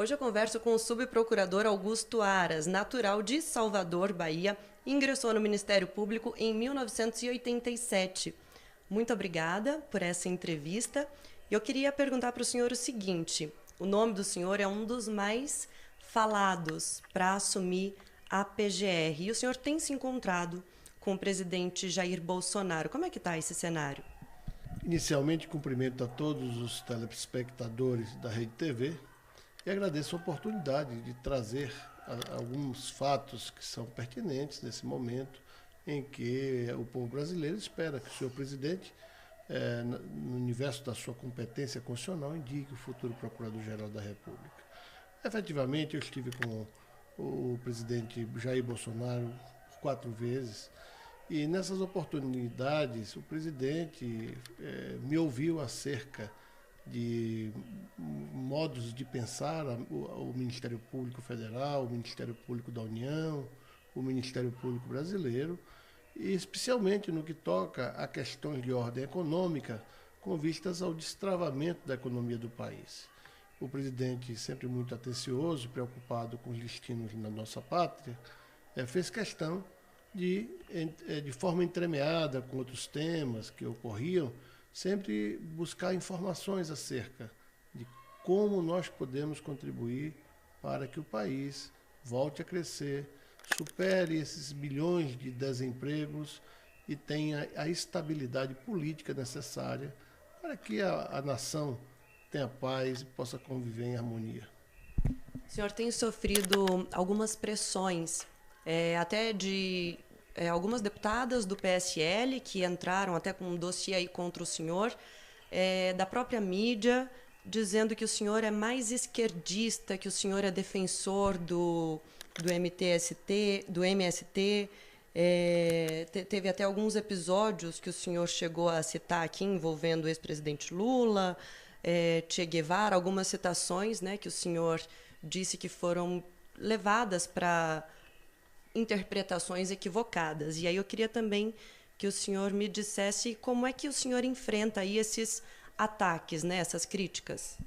Hoje eu converso com o subprocurador Augusto Aras, natural de Salvador, Bahia, e ingressou no Ministério Público em 1987. Muito obrigada por essa entrevista. Eu queria perguntar para o senhor o seguinte: o nome do senhor é um dos mais falados para assumir a PGR, e o senhor tem se encontrado com o presidente Jair Bolsonaro. Como é que está esse cenário? Inicialmente, cumprimento a todos os telespectadores da Rede TV e agradeço a oportunidade de trazer alguns fatos que são pertinentes nesse momento em que o povo brasileiro espera que o senhor presidente, no universo da sua competência constitucional, indique o futuro Procurador-Geral da República. Efetivamente, eu estive com o presidente Jair Bolsonaro 4 vezes, e nessas oportunidades o presidente me ouviu acerca de modos de pensar o Ministério Público Federal, o Ministério Público da União, o Ministério Público Brasileiro, e especialmente no que toca a questões de ordem econômica, com vistas ao destravamento da economia do país. O presidente, sempre muito atencioso, preocupado com os destinos na nossa pátria, fez questão de forma entremeada com outros temas que ocorriam, sempre buscar informações acerca de como nós podemos contribuir para que o país volte a crescer, supere esses bilhões de desempregos e tenha a estabilidade política necessária para que a nação tenha paz e possa conviver em harmonia. O senhor tem sofrido algumas pressões, até de algumas deputadas do PSL que entraram até com um dossiê aí contra o senhor, da própria mídia, dizendo que o senhor é mais esquerdista, que o senhor é defensor do MTST, do MST. Teve até alguns episódios que o senhor chegou a citar aqui envolvendo o ex-presidente Lula, Che Guevara, algumas citações, né, que o senhor disse que foram levadas para interpretações equivocadas. E aí eu queria também que o senhor me dissesse como é que o senhor enfrenta aí esses ataques, né, essas críticas.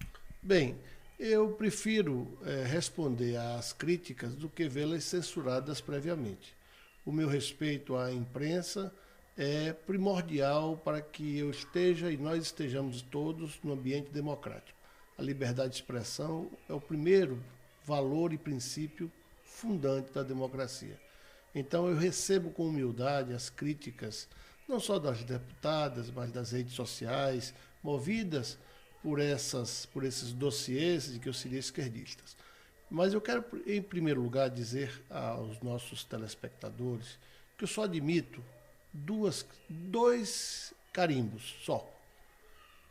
Bem, eu prefiro responder às críticas do que vê-las censuradas previamente. O meu respeito à imprensa é primordial para que eu esteja e nós estejamos todos no ambiente democrático. A liberdade de expressão é o primeiro valor e princípio fundante da democracia. Então eu recebo com humildade as críticas, não só das deputadas, mas das redes sociais, movidas por esses dossiês de que eu seria esquerdista. Mas eu quero, em primeiro lugar, dizer aos nossos telespectadores que eu só admito dois carimbos só.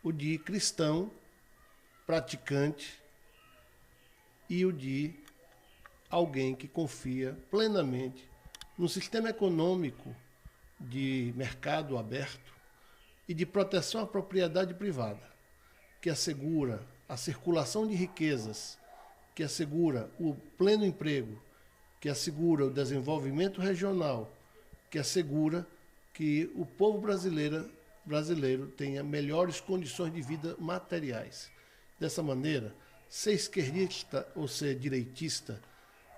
O de cristão, praticante, e o de alguém que confia plenamente num sistema econômico de mercado aberto e de proteção à propriedade privada, que assegura a circulação de riquezas, que assegura o pleno emprego, que assegura o desenvolvimento regional, que assegura que o povo brasileiro tenha melhores condições de vida materiais. Dessa maneira, ser esquerdista ou ser direitista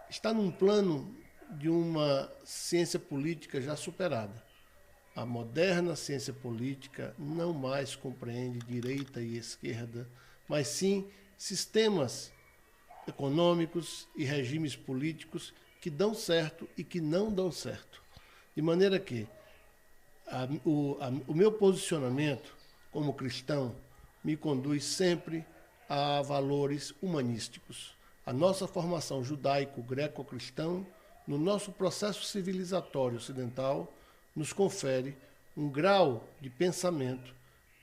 está num plano de uma ciência política já superada. A moderna ciência política não mais compreende direita e esquerda, mas sim sistemas econômicos e regimes políticos que dão certo e que não dão certo. De maneira que o meu posicionamento como cristão me conduz sempre a valores humanísticos. A nossa formação judaico-greco-cristã, no nosso processo civilizatório ocidental, nos confere um grau de pensamento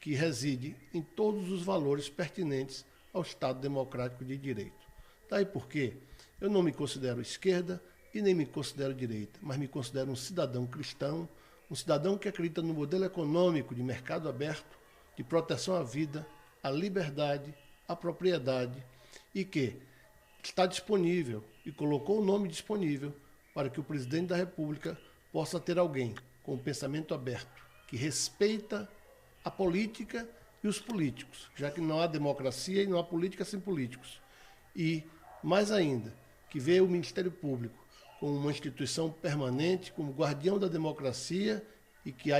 que reside em todos os valores pertinentes ao Estado democrático de direito. Daí porque eu não me considero esquerda e nem me considero direita, mas me considero um cidadão cristão, um cidadão que acredita no modelo econômico de mercado aberto, de proteção à vida, à liberdade, à propriedade, e que está disponível e colocou o nome disponível para que o presidente da República possa ter alguém com o pensamento aberto, que respeita a política e os políticos, já que não há democracia e não há política sem políticos, e Mais ainda, que vê o Ministério Público como uma instituição permanente, como guardião da democracia e que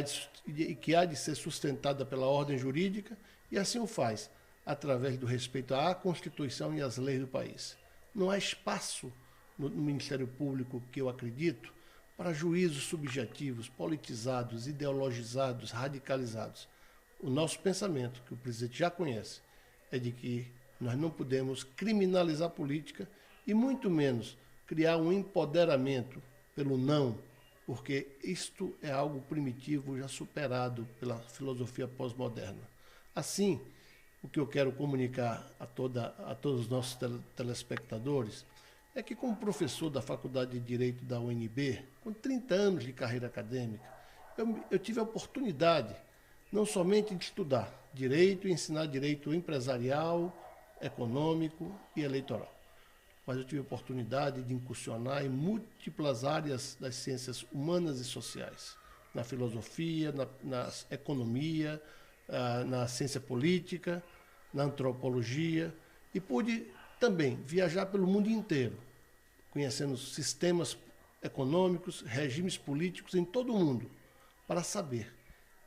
há de ser sustentada pela ordem jurídica, e assim o faz, através do respeito à Constituição e às leis do país. Não há espaço no Ministério Público, que eu acredito, para juízos subjetivos, politizados, ideologizados, radicalizados. O nosso pensamento, que o presidente já conhece, é de que nós não podemos criminalizar a política e muito menos criar um empoderamento pelo não, porque isto é algo primitivo já superado pela filosofia pós-moderna. Assim, o que eu quero comunicar a todos os nossos telespectadores é que, como professor da Faculdade de Direito da UNB, com 30 anos de carreira acadêmica, eu tive a oportunidade não somente de estudar direito e ensinar direito empresarial, econômico e eleitoral, mas eu tive a oportunidade de incursionar em múltiplas áreas das ciências humanas e sociais, na filosofia, na economia, na ciência política, na antropologia, e pude também viajar pelo mundo inteiro, conhecendo sistemas econômicos, regimes políticos em todo o mundo, para saber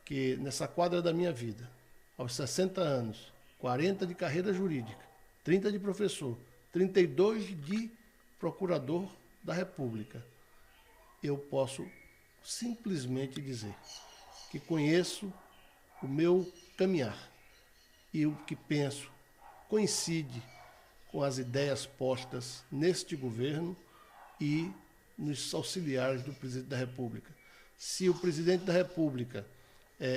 que nessa quadra da minha vida, aos 60 anos, 40 de carreira jurídica, 30 de professor, 32 de procurador da República, eu posso simplesmente dizer que conheço o meu caminhar e o que penso coincide com as ideias postas neste governo e nos auxiliares do presidente da República. Se o presidente da República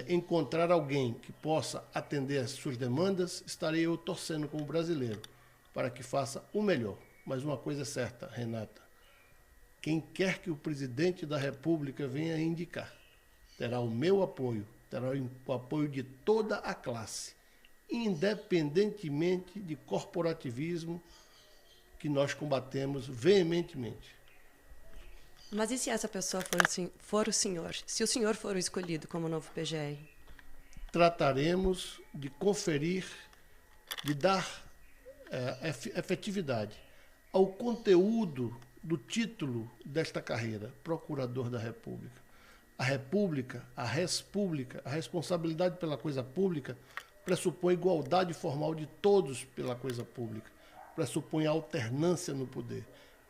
encontrar alguém que possa atender às suas demandas, estarei eu torcendo como brasileiro para que faça o melhor. Mas uma coisa é certa, Renata, quem quer que o presidente da República venha indicar, terá o meu apoio, terá o apoio de toda a classe, independentemente de corporativismo que nós combatemos veementemente. Mas e se essa pessoa for o senhor? Se o senhor for o escolhido como novo PGR? Trataremos de conferir, de dar efetividade ao conteúdo do título desta carreira, Procurador da República. A República, a res pública, a responsabilidade pela coisa pública pressupõe igualdade formal de todos pela coisa pública, pressupõe alternância no poder,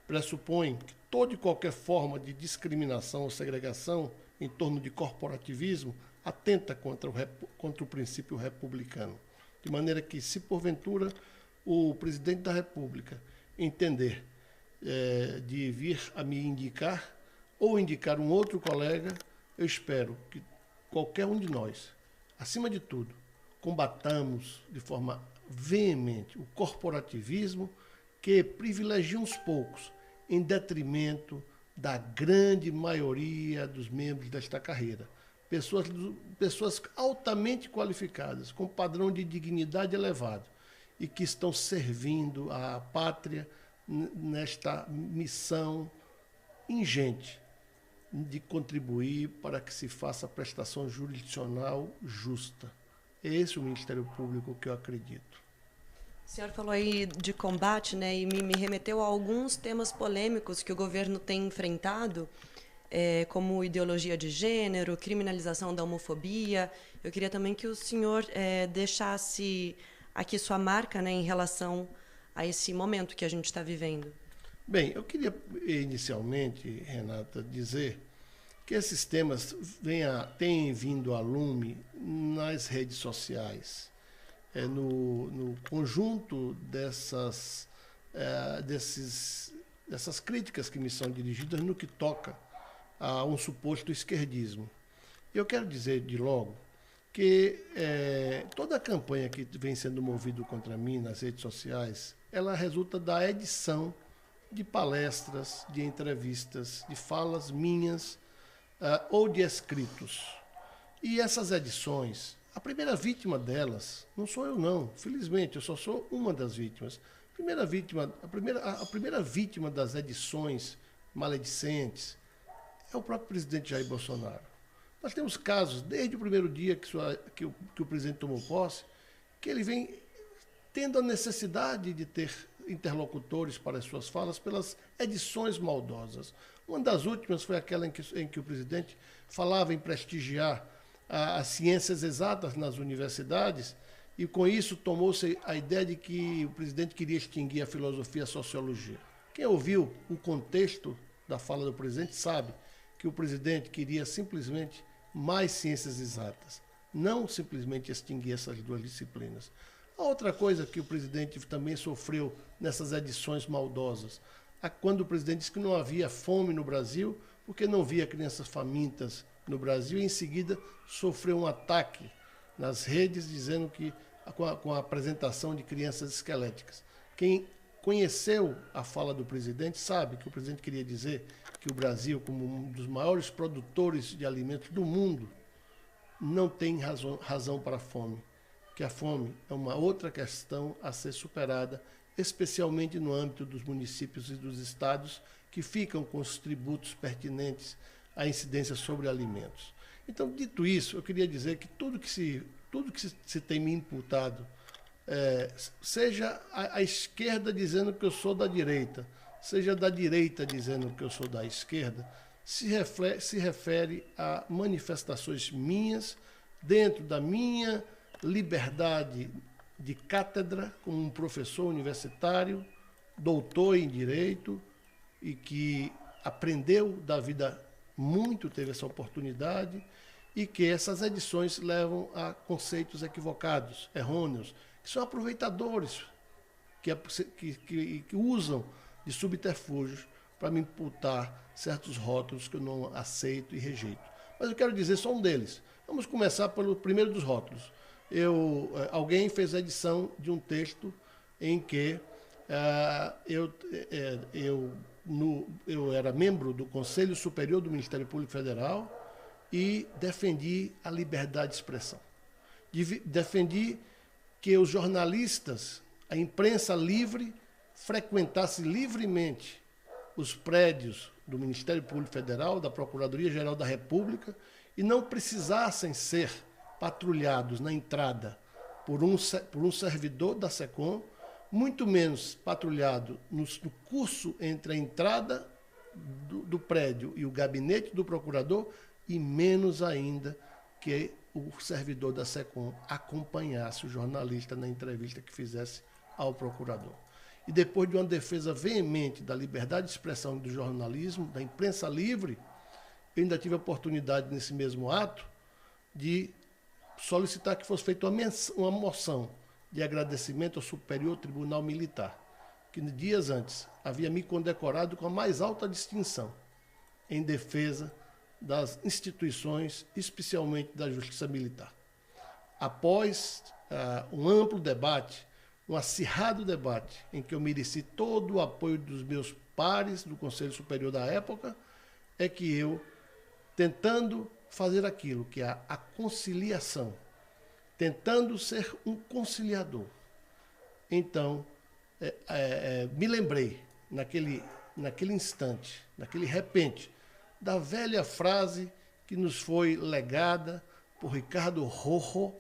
pressupõe que toda e qualquer forma de discriminação ou segregação em torno de corporativismo atenta contra o princípio republicano. De maneira que, se porventura o presidente da República entender de vir a me indicar ou indicar um outro colega, eu espero que qualquer um de nós, acima de tudo, combatamos de forma veemente o corporativismo que privilegia uns poucos em detrimento da grande maioria dos membros desta carreira. Pessoas altamente qualificadas, com padrão de dignidade elevado e que estão servindo à pátria nesta missão ingente de contribuir para que se faça a prestação jurisdicional justa. É esse o Ministério Público que eu acredito. O senhor falou aí de combate, né, e me remeteu a alguns temas polêmicos que o governo tem enfrentado, como ideologia de gênero, criminalização da homofobia. Eu queria também que o senhor deixasse aqui sua marca, né, em relação a esse momento que a gente está vivendo. Bem, eu queria inicialmente, Renata, dizer que esses temas têm vindo a lume nas redes sociais, no conjunto dessas críticas que me são dirigidas no que toca a um suposto esquerdismo. Eu quero dizer de logo que toda a campanha que vem sendo movida contra mim nas redes sociais, ela resulta da edição de palestras, de entrevistas, de falas minhas ou de escritos. E essas edições, a primeira vítima delas não sou eu não, felizmente, eu só sou uma das vítimas. A primeira vítima das edições maledicentes é o próprio presidente Jair Bolsonaro. Nós temos casos, desde o primeiro dia que o presidente tomou posse, que ele vem tendo a necessidade de ter interlocutores para as suas falas pelas edições maldosas. Uma das últimas foi aquela em que o presidente falava em prestigiar as ciências exatas nas universidades, e com isso tomou-se a ideia de que o presidente queria extinguir a filosofia e a sociologia. Quem ouviu o contexto da fala do presidente sabe que o presidente queria simplesmente mais ciências exatas, não simplesmente extinguir essas duas disciplinas. A outra coisa que o presidente também sofreu nessas edições maldosas, quando o presidente disse que não havia fome no Brasil, porque não via crianças famintas no Brasil, e em seguida sofreu um ataque nas redes, dizendo que com a apresentação de crianças esqueléticas. Quem conheceu a fala do presidente sabe que o presidente queria dizer que o Brasil, como um dos maiores produtores de alimentos do mundo, não tem razão para a fome, que a fome é uma outra questão a ser superada, especialmente no âmbito dos municípios e dos estados, que ficam com os tributos pertinentes à incidência sobre alimentos. Então, dito isso, eu queria dizer que tudo que se tem me imputado, seja a esquerda dizendo que eu sou da direita, seja da direita dizendo que eu sou da esquerda, se refere a manifestações minhas dentro da minha liberdade de cátedra como um professor universitário, doutor em Direito e que aprendeu da vida muito, teve essa oportunidade, e que essas edições levam a conceitos equivocados, errôneos, que são aproveitadores, que usam de subterfúgios para me imputar certos rótulos que eu não aceito e rejeito. Mas eu quero dizer só um deles. Vamos começar pelo primeiro dos rótulos. Alguém fez a edição de um texto em que eu era membro do Conselho Superior do Ministério Público Federal e defendi a liberdade de expressão. Defendi que os jornalistas, a imprensa livre, frequentasse livremente os prédios do Ministério Público Federal, da Procuradoria-Geral da República, e não precisassem ser patrulhados na entrada por um servidor da SECOM, muito menos patrulhado no curso entre a entrada do prédio e o gabinete do procurador, e menos ainda que o servidor da SECOM acompanhasse o jornalista na entrevista que fizesse ao procurador. E depois de uma defesa veemente da liberdade de expressão e do jornalismo, da imprensa livre, eu ainda tive a oportunidade, nesse mesmo ato, de solicitar que fosse feita uma moção de agradecimento ao Superior Tribunal Militar, que dias antes havia me condecorado com a mais alta distinção em defesa das instituições, especialmente da Justiça Militar. Após um amplo debate, um acirrado debate, em que eu mereci todo o apoio dos meus pares do Conselho Superior da época, é que eu, tentando fazer aquilo que é a conciliação, tentando ser um conciliador, então me lembrei, naquele instante, naquele repente, da velha frase que nos foi legada por Ricardo Rojo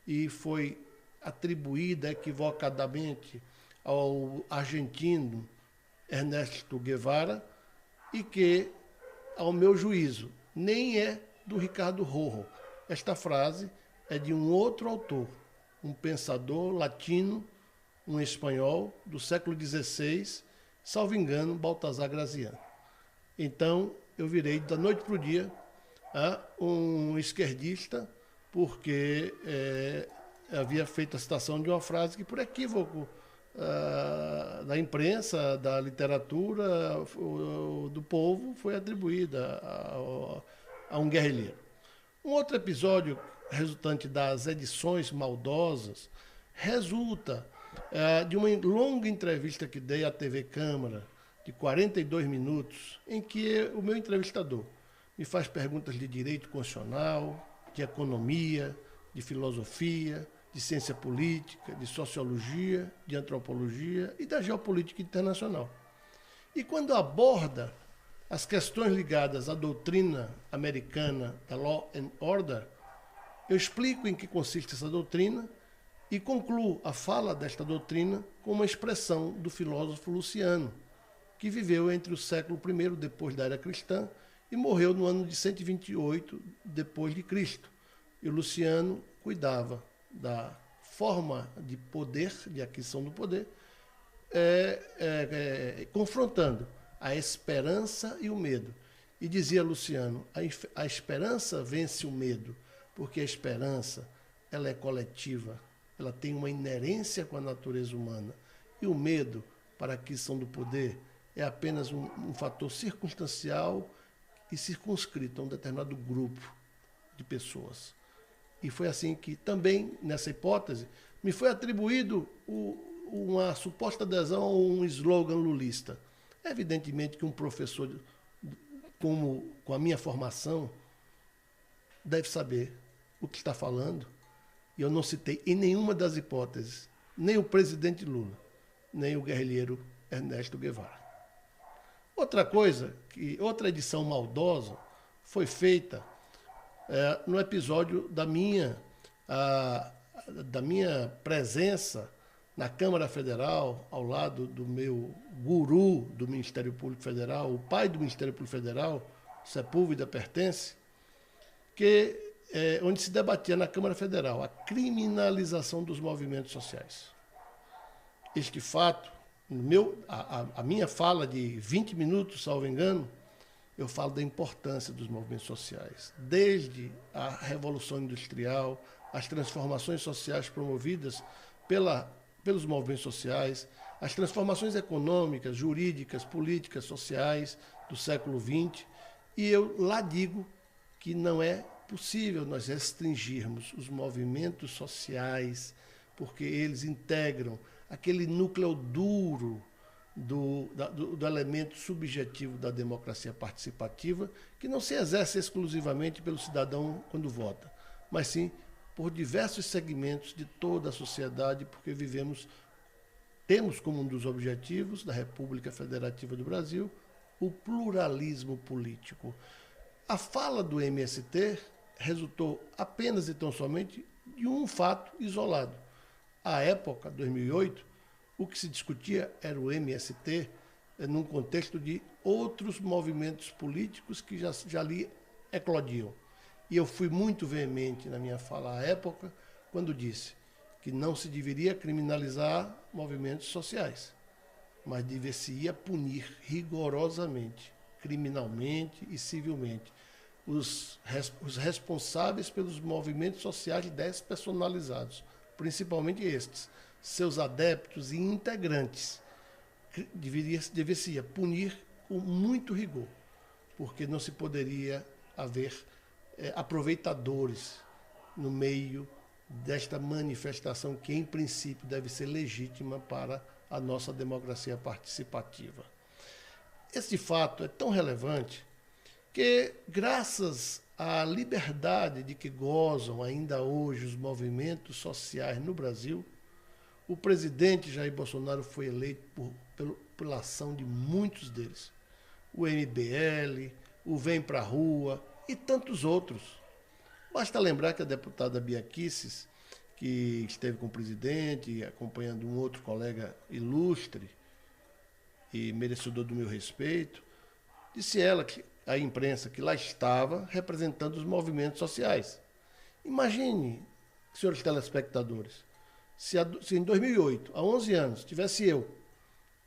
e foi atribuída equivocadamente ao argentino Ernesto Guevara, e que, ao meu juízo, nem é do Ricardo Rojo. Esta frase é de um outro autor, um pensador latino, um espanhol do século XVI, salvo engano, Baltasar Graziano. Então, eu virei da noite para o dia um esquerdista, porque havia feito a citação de uma frase que, por equívoco da imprensa, da literatura, do povo, foi atribuída a um guerrilheiro. Um outro episódio resultante das edições maldosas resulta de uma longa entrevista que dei à TV Câmara, de 42 minutos, em que o meu entrevistador me faz perguntas de direito constitucional, de economia, de filosofia, de ciência política, de sociologia, de antropologia e da geopolítica internacional. E quando aborda as questões ligadas à doutrina americana da Law and Order, eu explico em que consiste essa doutrina E concluo a fala desta doutrina com uma expressão do filósofo Luciano, que viveu entre o século I depois da era cristã e morreu no ano de 128 depois de Cristo. E o Luciano cuidava da forma de poder, de aquisição do poder, confrontando a esperança e o medo. E dizia Luciano, a esperança vence o medo, porque a esperança ela é coletiva, ela tem uma inerência com a natureza humana. E o medo, para a aquisição do poder, é apenas um fator circunstancial e circunscrito a um determinado grupo de pessoas. E foi assim que também, nessa hipótese, me foi atribuído uma suposta adesão a um slogan lulista. Evidentemente que um professor com a minha formação deve saber o que está falando. E eu não citei em nenhuma das hipóteses nem o presidente Lula, nem o guerrilheiro Ernesto Guevara. Outra edição maldosa foi feita no episódio da minha presença na Câmara Federal, ao lado do meu guru do Ministério Público Federal, o pai do Ministério Público Federal, Sepúlveda Pertence, onde se debatia na Câmara Federal a criminalização dos movimentos sociais. Este fato, a minha fala de 20 minutos, salvo engano, eu falo da importância dos movimentos sociais, desde a Revolução Industrial, as transformações sociais promovidas pelos movimentos sociais, as transformações econômicas, jurídicas, políticas, sociais do século XX, e eu lá digo que não é possível nós restringirmos os movimentos sociais, porque eles integram aquele núcleo duro do elemento subjetivo da democracia participativa, que não se exerce exclusivamente pelo cidadão quando vota, mas sim por diversos segmentos de toda a sociedade, porque temos como um dos objetivos da República Federativa do Brasil o pluralismo político. A fala do MST resultou apenas e tão somente de um fato isolado. À época, 2008, o que se discutia era o MST num contexto de outros movimentos políticos que já ali eclodiam. E eu fui muito veemente na minha fala à época, quando disse que não se deveria criminalizar movimentos sociais, mas deveria punir rigorosamente, criminalmente e civilmente, os responsáveis pelos movimentos sociais despersonalizados, principalmente estes, seus adeptos e integrantes. Deveria punir com muito rigor, porque não se poderia haver aproveitadores no meio desta manifestação que, em princípio, deve ser legítima para a nossa democracia participativa. Este fato é tão relevante que, graças à liberdade de que gozam ainda hoje os movimentos sociais no Brasil, o presidente Jair Bolsonaro foi eleito pela ação de muitos deles. O MBL, o Vem Pra Rua e tantos outros. Basta lembrar que a deputada Bia Kicis, que esteve com o presidente, acompanhando um outro colega ilustre e merecedor do meu respeito, disse ela à imprensa que lá estava representando os movimentos sociais. Imagine, senhores telespectadores, se em 2008, há 11 anos, tivesse eu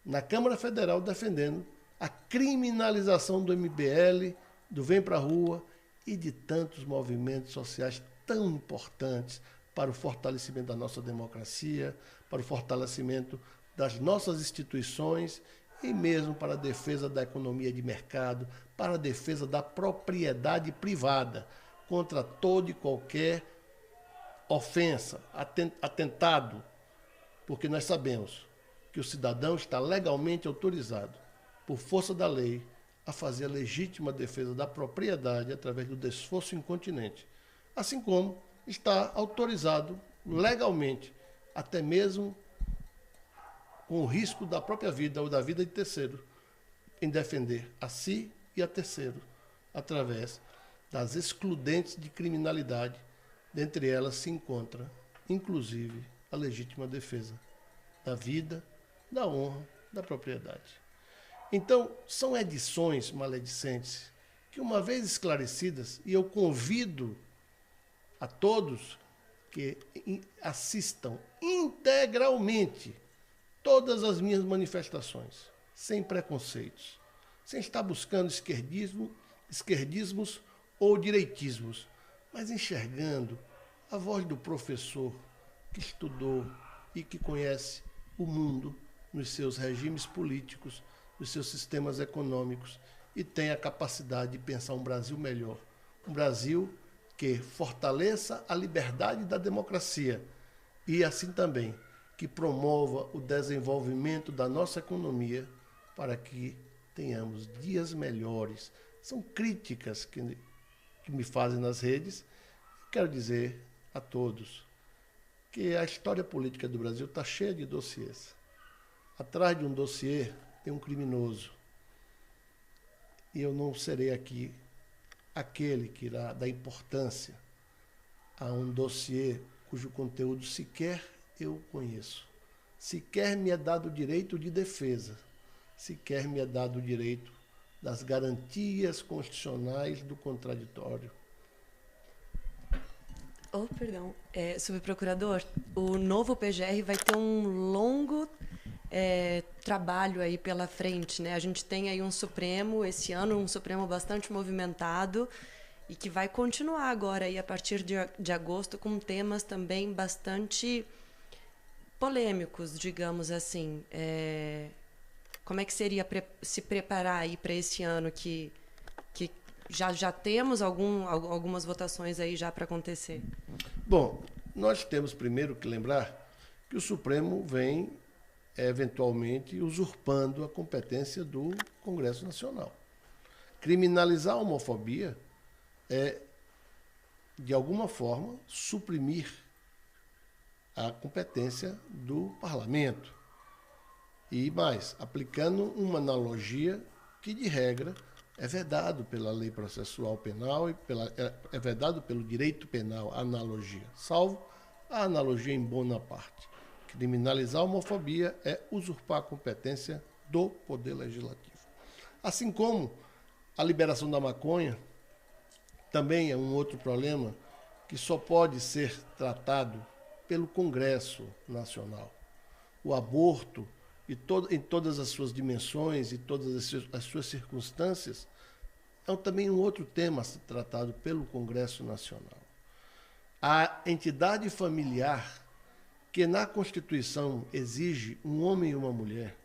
na Câmara Federal defendendo a criminalização do MBL, do Vem Pra Rua e de tantos movimentos sociais tão importantes para o fortalecimento da nossa democracia, para o fortalecimento das nossas instituições e mesmo para a defesa da economia de mercado, para a defesa da propriedade privada, contra todo e qualquer ofensa, atentado, porque nós sabemos que o cidadão está legalmente autorizado, por força da lei, a fazer a legítima defesa da propriedade através do desforço incontinente, assim como está autorizado legalmente, até mesmo com o risco da própria vida ou da vida de terceiro, em defender a si e a terceiro, através das excludentes de criminalidade. Dentre elas se encontra, inclusive, a legítima defesa da vida, da honra, da propriedade. Então, são edições maledicentes que, uma vez esclarecidas, e eu convido a todos que assistam integralmente todas as minhas manifestações, sem preconceitos, sem estar buscando esquerdismos ou direitismos, mas enxergando a voz do professor que estudou e que conhece o mundo nos seus regimes políticos, nos seus sistemas econômicos e tem a capacidade de pensar um Brasil melhor, um Brasil que fortaleça a liberdade da democracia e, assim também, que promova o desenvolvimento da nossa economia para que tenhamos dias melhores. São críticas que me fazem nas redes. Quero dizer a todos que a história política do Brasil está cheia de dossiês. Atrás de um dossiê tem um criminoso. E eu não serei aqui aquele que irá dar importância a um dossiê cujo conteúdo sequer eu conheço. Sequer me é dado o direito de defesa. Sequer me é dado o direito das garantias constitucionais do contraditório. Oh, perdão. Subprocurador, o novo PGR vai ter um longo trabalho aí pela frente, né? A gente tem aí um Supremo, esse ano, um Supremo bastante movimentado e que vai continuar agora aí a partir de agosto com temas também bastante polêmicos, digamos assim. Como é que seria se preparar aí para esse ano que já temos algumas votações aí já para acontecer? Bom, nós temos primeiro que lembrar que o Supremo vem eventualmente usurpando a competência do Congresso Nacional. Criminalizar a homofobia é, de alguma forma, suprimir a competência do parlamento. E mais, aplicando uma analogia que, de regra, é vedado pela lei processual penal e é vedado pelo direito penal, a analogia, salvo a analogia em Bonaparte. Criminalizar a homofobia é usurpar a competência do Poder Legislativo. Assim como a liberação da maconha também é um outro problema que só pode ser tratado pelo Congresso Nacional. O aborto, em todas as suas dimensões e todas as suas circunstâncias, é também um outro tema a ser tratado pelo Congresso Nacional. A entidade familiar, que na Constituição exige um homem e uma mulher,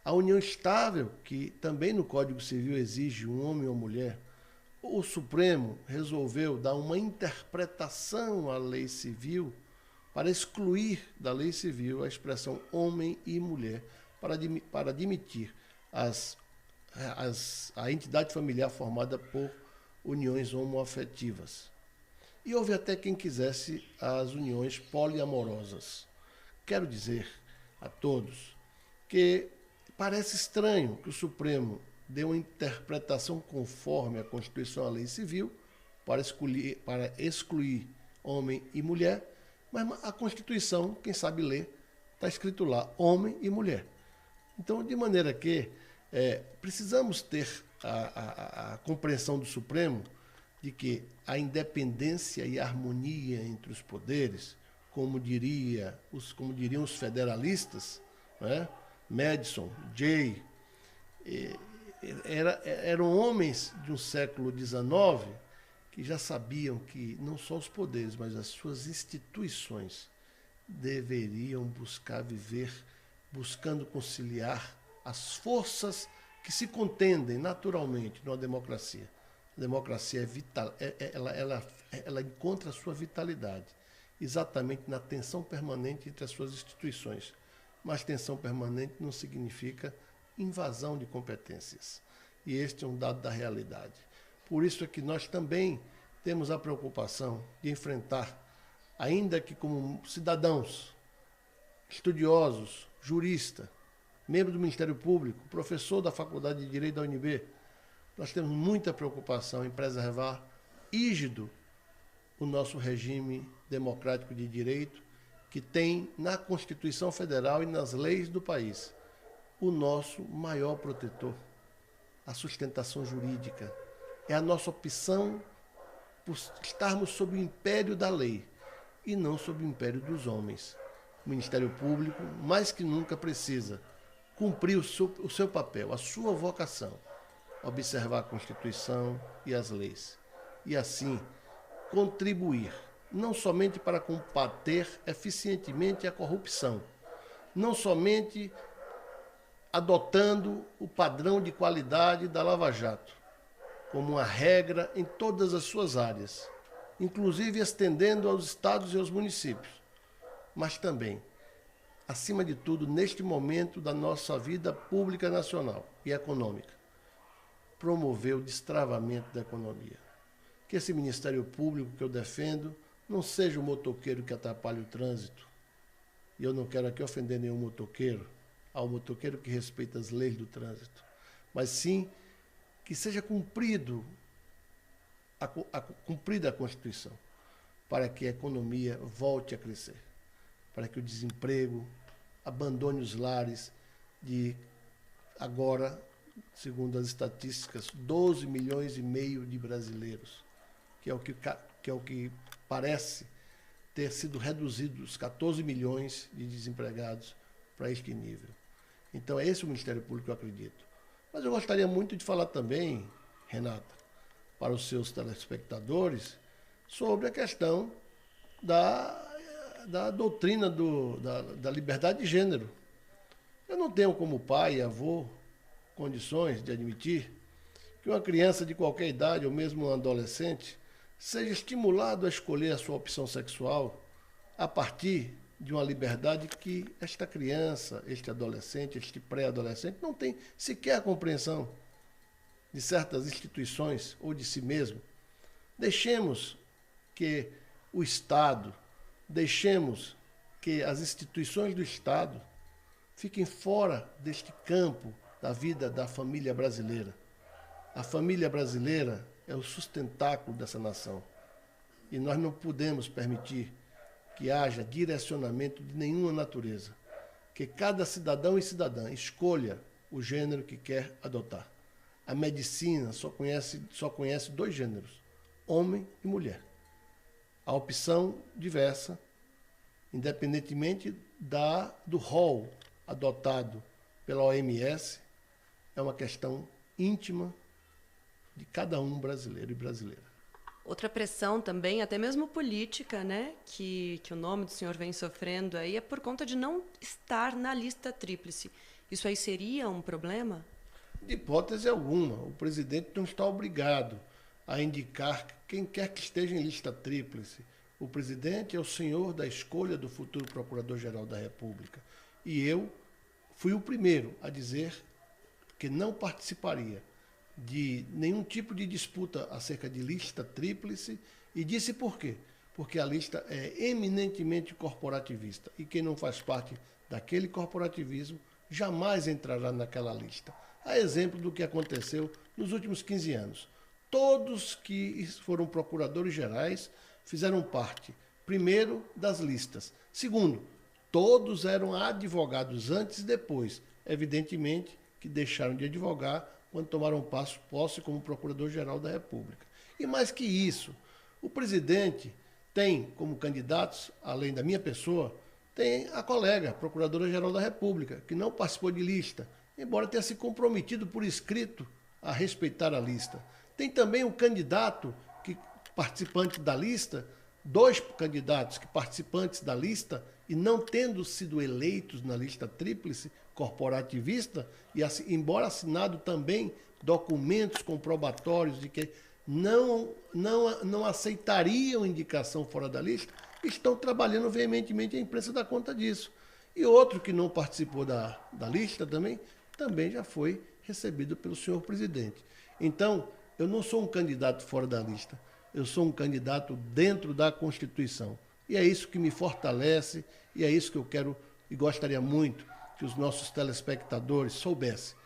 a união estável, que também no Código Civil exige um homem e uma mulher, o Supremo resolveu dar uma interpretação à lei civil para excluir da lei civil a expressão homem e mulher, para admitir a entidade familiar formada por uniões homoafetivas. E houve até quem quisesse as uniões poliamorosas. Quero dizer a todos que parece estranho que o Supremo dê uma interpretação conforme a Constituição e a lei civil para excluir homem e mulher, mas a Constituição, quem sabe ler, está escrito lá, homem e mulher. Então, de maneira que precisamos ter a compreensão do Supremo de que a independência e a harmonia entre os poderes, como diriam os federalistas, né? Madison, Jay, eram homens de um século XIX que já sabiam que não só os poderes, mas as suas instituições deveriam viver buscando conciliar as forças que se contendem naturalmente numa democracia. A democracia é vital, ela encontra a sua vitalidade exatamente na tensão permanente entre as suas instituições. Mas tensão permanente não significa invasão de competências. E este é um dado da realidade. Por isso é que nós também temos a preocupação de enfrentar, ainda que como cidadãos, estudiosos, jurista, membro do Ministério Público, professor da Faculdade de Direito da UNB, nós temos muita preocupação em preservar rígido o nosso regime democrático de direito, que tem na Constituição Federal e nas leis do país o nosso maior protetor, a sustentação jurídica. É a nossa opção por estarmos sob o império da lei e não sob o império dos homens. O Ministério Público, mais que nunca, precisa cumprir o seu papel, a sua vocação, observar a Constituição e as leis, e assim contribuir, não somente para combater eficientemente a corrupção, não somente adotando o padrão de qualidade da Lava Jato, como uma regra em todas as suas áreas, inclusive estendendo aos estados e aos municípios, mas também, acima de tudo, neste momento da nossa vida pública nacional e econômica, promover o destravamento da economia. Que esse Ministério Público que eu defendo não seja o motoqueiro que atrapalha o trânsito. E eu não quero aqui ofender nenhum motoqueiro, ao motoqueiro que respeita as leis do trânsito, mas sim que seja cumprida a Constituição, para que a economia volte a crescer, para que o desemprego abandone os lares de agora, segundo as estatísticas, 12 milhões e meio de brasileiros, que é o que parece ter sido reduzido os 14 milhões de desempregados para este nível. Então, é esse o Ministério Público que eu acredito. Mas eu gostaria muito de falar também, Renata, para os seus telespectadores, sobre a questão da doutrina da liberdade de gênero. Eu não tenho como pai e avô condições de admitir que uma criança de qualquer idade, ou mesmo um adolescente, seja estimulado a escolher a sua opção sexual a partir de uma liberdade que esta criança, este adolescente, este pré-adolescente não tem sequer a compreensão de certas instituições ou de si mesmo. Deixemos que o Estado, deixemos que as instituições do Estado fiquem fora deste campo da vida da família brasileira. A família brasileira é o sustentáculo dessa nação. E nós não podemos permitir que haja direcionamento de nenhuma natureza. Que cada cidadão e cidadã escolha o gênero que quer adotar. A medicina só conhece dois gêneros, homem e mulher. A opção diversa, independentemente do rol adotado pela OMS, é uma questão íntima de cada um brasileiro e brasileira. Outra pressão também, até mesmo política, né, que o nome do senhor vem sofrendo aí, é por conta de não estar na lista tríplice. Isso aí seria um problema? De hipótese alguma. O presidente não está obrigado a indicar quem quer que esteja em lista tríplice. O presidente é o senhor da escolha do futuro Procurador-Geral da República. E eu fui o primeiro a dizer que não participaria de nenhum tipo de disputa acerca de lista tríplice, e disse por quê? Porque a lista é eminentemente corporativista, e quem não faz parte daquele corporativismo jamais entrará naquela lista. A exemplo do que aconteceu nos últimos 15 anos. Todos que foram procuradores gerais fizeram parte, primeiro, das listas. Segundo, todos eram advogados antes e depois. Evidentemente que deixaram de advogar quando tomaram posse como Procurador-Geral da República. E mais que isso, o presidente tem como candidatos, além da minha pessoa, tem a colega, Procuradora-Geral da República, que não participou de lista, embora tenha se comprometido por escrito a respeitar a lista. Tem também um candidato participante da lista, dois candidatos que participantes da lista e não tendo sido eleitos na lista tríplice corporativista, e embora assinado também documentos comprobatórios de que não aceitariam indicação fora da lista, estão trabalhando veementemente, a imprensa dá conta disso. E outro que não participou da lista também já foi recebido pelo senhor presidente. Então, eu não sou um candidato fora da lista, eu sou um candidato dentro da Constituição. E é isso que me fortalece, e é isso que eu quero e gostaria muito que os nossos telespectadores soubessem.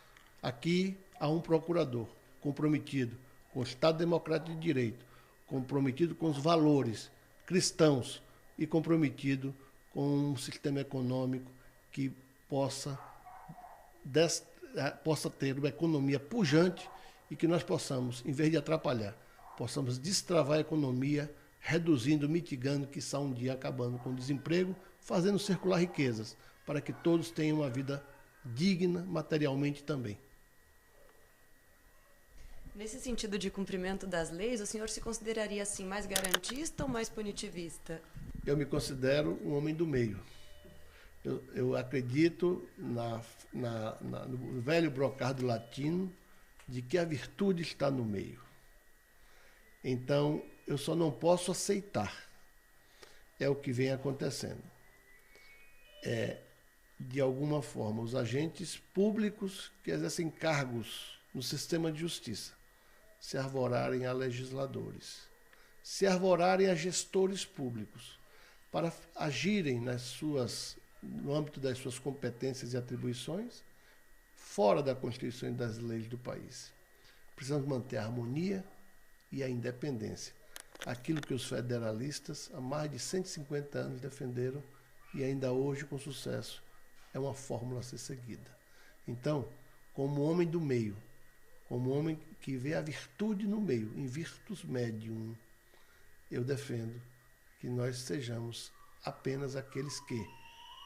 Aqui há um procurador comprometido com o Estado Democrático de Direito, comprometido com os valores cristãos e comprometido com um sistema econômico que possa ter uma economia pujante e que nós possamos, em vez de atrapalhar, possamos destravar a economia, reduzindo, mitigando, quiçá um dia acabando com o desemprego, fazendo circular riquezas, para que todos tenham uma vida digna materialmente também. Nesse sentido de cumprimento das leis, o senhor se consideraria assim mais garantista ou mais punitivista? Eu me considero um homem do meio. Eu acredito no velho brocardo latino de que a virtude está no meio. Então, eu só não posso aceitar. É o que vem acontecendo. De alguma forma, os agentes públicos que exercem cargos no sistema de justiça se arvorarem a legisladores, se arvorarem a gestores públicos, para agirem no âmbito das suas competências e atribuições, fora da Constituição e das leis do país. Precisamos manter a harmonia e a independência. Aquilo que os federalistas, há mais de 150 anos, defenderam e ainda hoje, com sucesso, é uma fórmula a ser seguida. Então, como homem do meio, como homem que vê a virtude no meio, in virtus medium, eu defendo que nós sejamos apenas aqueles que,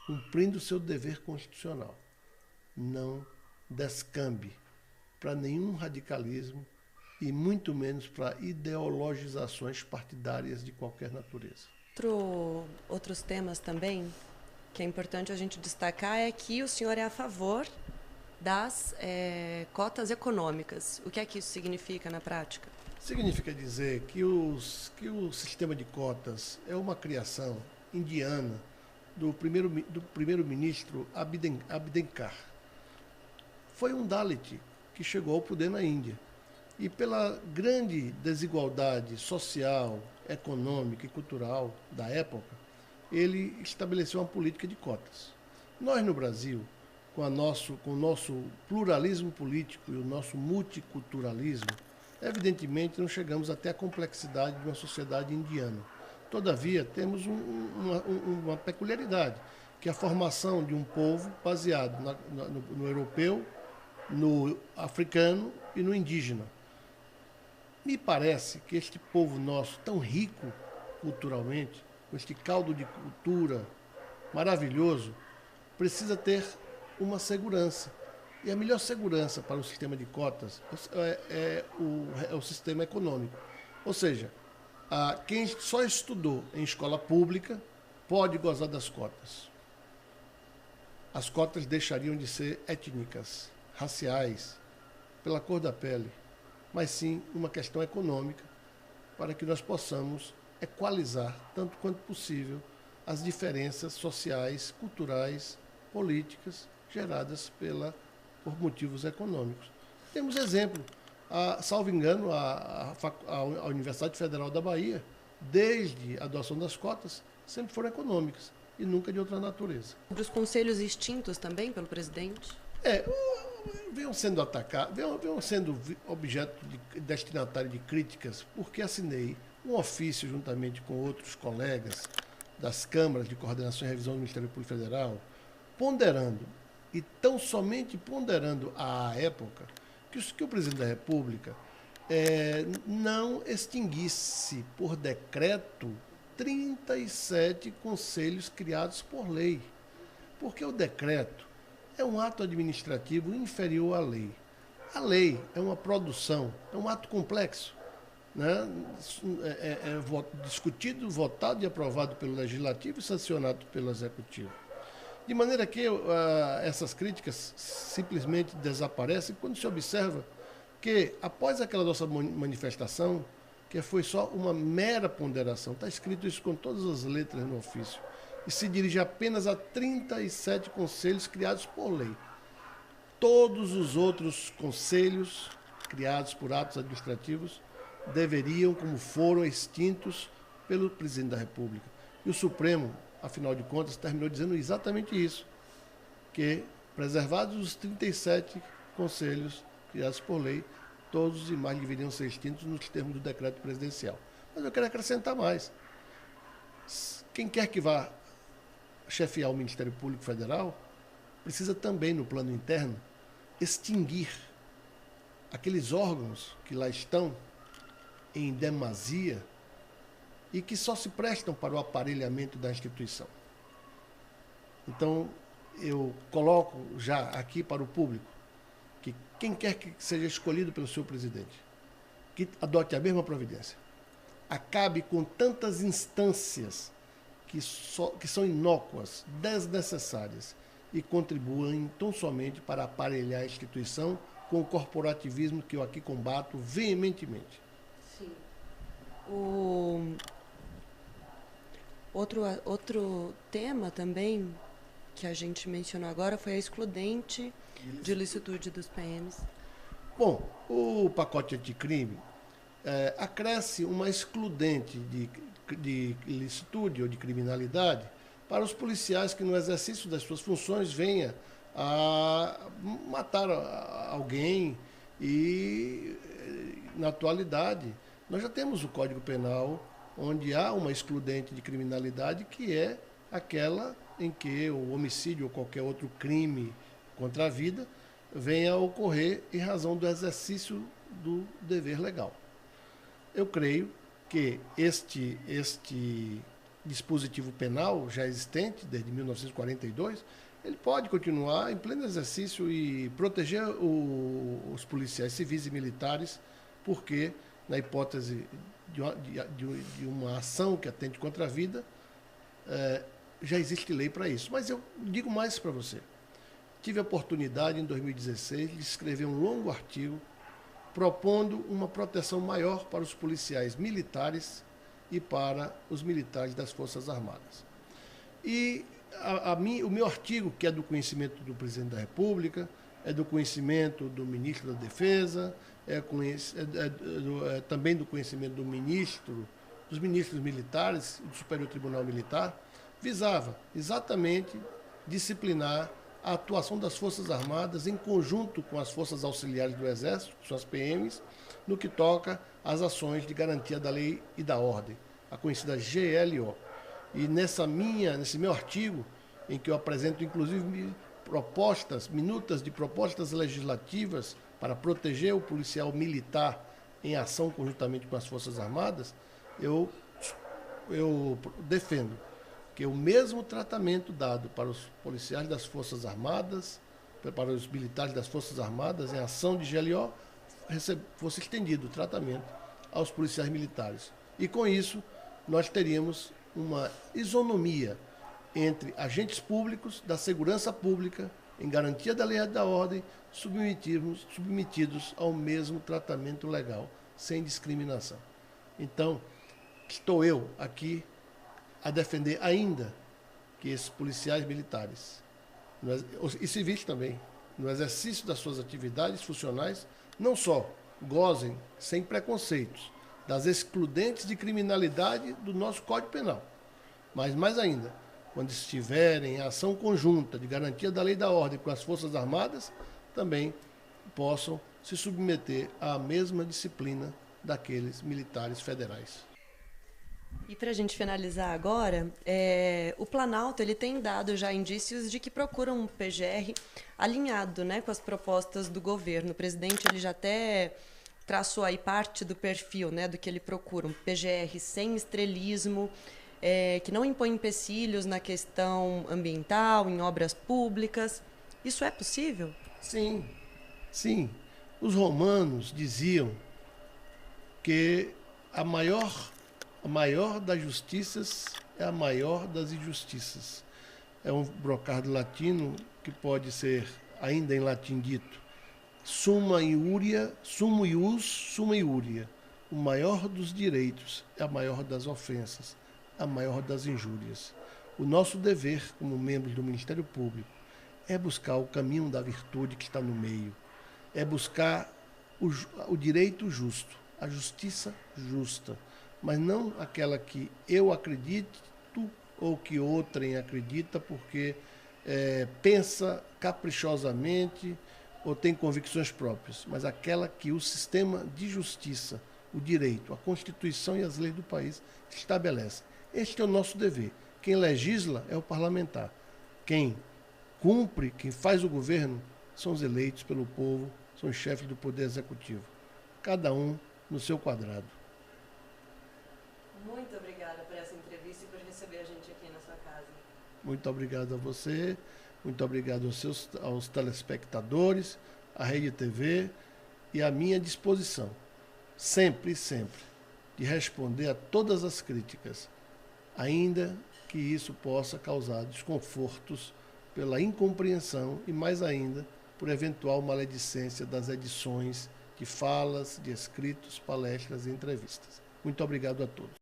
cumprindo o seu dever constitucional, não descambe para nenhum radicalismo e muito menos para ideologizações partidárias de qualquer natureza. Outros temas também que é importante a gente destacar é que o senhor é a favor das cotas econômicas. O que é que isso significa na prática? Significa dizer que o sistema de cotas é uma criação indiana do primeiro-ministro Abdenkar. Foi um Dalit que chegou ao poder na Índia. E pela grande desigualdade social, econômica e cultural da época, ele estabeleceu uma política de cotas. Nós, no Brasil, com o nosso pluralismo político e o nosso multiculturalismo, evidentemente não chegamos até a complexidade de uma sociedade indiana. Todavia, temos uma peculiaridade, que é a formação de um povo baseado no europeu, no africano e no indígena. Me parece que este povo nosso, tão rico culturalmente, com este caldo de cultura maravilhoso, precisa ter uma segurança. E a melhor segurança para o sistema de cotas é o sistema econômico. Ou seja, quem só estudou em escola pública pode gozar das cotas. As cotas deixariam de ser étnicas, raciais, pela cor da pele, mas sim uma questão econômica, para que nós possamos equalizar, tanto quanto possível, as diferenças sociais, culturais, políticas geradas por motivos econômicos. Temos exemplo, salvo engano, a Universidade Federal da Bahia, desde a adoção das cotas, sempre foram econômicas e nunca de outra natureza. Sobre os conselhos extintos também pelo presidente? Venham sendo atacados, venham sendo objeto destinatário de críticas, porque assinei um ofício juntamente com outros colegas das câmaras de coordenação e revisão do Ministério Público Federal, ponderando, e tão somente ponderando à época, que o presidente da República não extinguisse por decreto 37 conselhos criados por lei. Porque o decreto é um ato administrativo inferior à lei. A lei é uma produção, é um ato complexo, né? Discutido, votado e aprovado pelo Legislativo e sancionado pelo Executivo. De maneira que essas críticas simplesmente desaparecem quando se observa que, após aquela nossa manifestação, que foi só uma mera ponderação, está escrito isso com todas as letras no ofício, e se dirige apenas a 37 conselhos criados por lei. Todos os outros conselhos criados por atos administrativos deveriam, como foram, extintos pelo presidente da República. E o Supremo, afinal de contas, terminou dizendo exatamente isso, que, preservados os 37 conselhos criados por lei, todos os demais deveriam ser extintos nos termos do decreto presidencial. Mas eu quero acrescentar mais. Quem quer que vá chefiar o Ministério Público Federal, precisa também, no plano interno, extinguir aqueles órgãos que lá estão em demasia e que só se prestam para o aparelhamento da instituição. Então, eu coloco já aqui para o público que quem quer que seja escolhido pelo seu presidente, que adote a mesma providência. Acabe com tantas instâncias que são inócuas, desnecessárias e contribuem tão somente para aparelhar a instituição com o corporativismo que eu aqui combato veementemente. Sim. Outro tema também que a gente mencionou agora foi a excludente de licitude dos PMs. Bom, o pacote anticrime acresce uma excludente de licitude ou de criminalidade para os policiais que no exercício das suas funções venha a matar alguém e, na atualidade, nós já temos o Código Penal onde há uma excludente de criminalidade que é aquela em que o homicídio ou qualquer outro crime contra a vida venha a ocorrer em razão do exercício do dever legal. Eu creio que este dispositivo penal já existente desde 1942, ele pode continuar em pleno exercício e proteger os policiais civis e militares, porque, na hipótese de uma ação que atente contra a vida, já existe lei para isso. Mas eu digo mais para você. Tive a oportunidade, em 2016, de escrever um longo artigo propondo uma proteção maior para os policiais militares e para os militares das Forças Armadas. E o meu artigo, que é do conhecimento do Presidente da República, é do conhecimento do Ministro da Defesa, também do conhecimento dos ministros militares e do Superior Tribunal Militar, visava exatamente disciplinar a atuação das Forças Armadas em conjunto com as Forças Auxiliares do Exército, que são as PMs, no que toca às ações de garantia da lei e da ordem, a conhecida GLO. E nesse meu artigo, em que eu apresento inclusive minutas de propostas legislativas para proteger o policial militar em ação conjuntamente com as Forças Armadas, eu defendo que o mesmo tratamento dado para os policiais das Forças Armadas, para os militares das Forças Armadas em ação de GLO, fosse estendido o tratamento aos policiais militares. E com isso, nós teríamos uma isonomia entre agentes públicos da segurança pública em garantia da lei e da ordem, submetidos ao mesmo tratamento legal, sem discriminação. Então, estou eu aqui a defender ainda que esses policiais militares e civis também, no exercício das suas atividades funcionais, não só gozem sem preconceitos das excludentes de criminalidade do nosso Código Penal, mas mais ainda, quando estiverem em ação conjunta de garantia da lei e da ordem com as Forças Armadas, também possam se submeter à mesma disciplina daqueles militares federais. E para a gente finalizar agora, o Planalto ele tem dado já indícios de que procura um PGR alinhado, né, com as propostas do governo. O presidente ele já até traçou aí parte do perfil, né, do que ele procura, um PGR sem estrelismo, que não impõe empecilhos na questão ambiental, em obras públicas. Isso é possível? Sim, sim. Os romanos diziam que a maior das justiças é a maior das injustiças. É um brocardo latino que pode ser, ainda em latim dito, summa iuria, sumo ius, summa iuria. O maior dos direitos é a maior das ofensas, a maior das injúrias. O nosso dever, como membros do Ministério Público, é buscar o caminho da virtude que está no meio, é buscar o direito justo, a justiça justa, mas não aquela que eu acredito ou que outrem acredita porque pensa caprichosamente ou tem convicções próprias, mas aquela que o sistema de justiça, o direito, a Constituição e as leis do país estabelecem. Este é o nosso dever. Quem legisla é o parlamentar. Quem cumpre, quem faz o governo, são os eleitos pelo povo, são os chefes do Poder Executivo. Cada um no seu quadrado. Muito obrigada por essa entrevista e por receber a gente aqui na sua casa. Muito obrigado a você, muito obrigado aos telespectadores, à Rede TV e à minha disposição, sempre, de responder a todas as críticas, ainda que isso possa causar desconfortos pela incompreensão e, mais ainda, por eventual maledicência das edições de falas, de escritos, palestras e entrevistas. Muito obrigado a todos.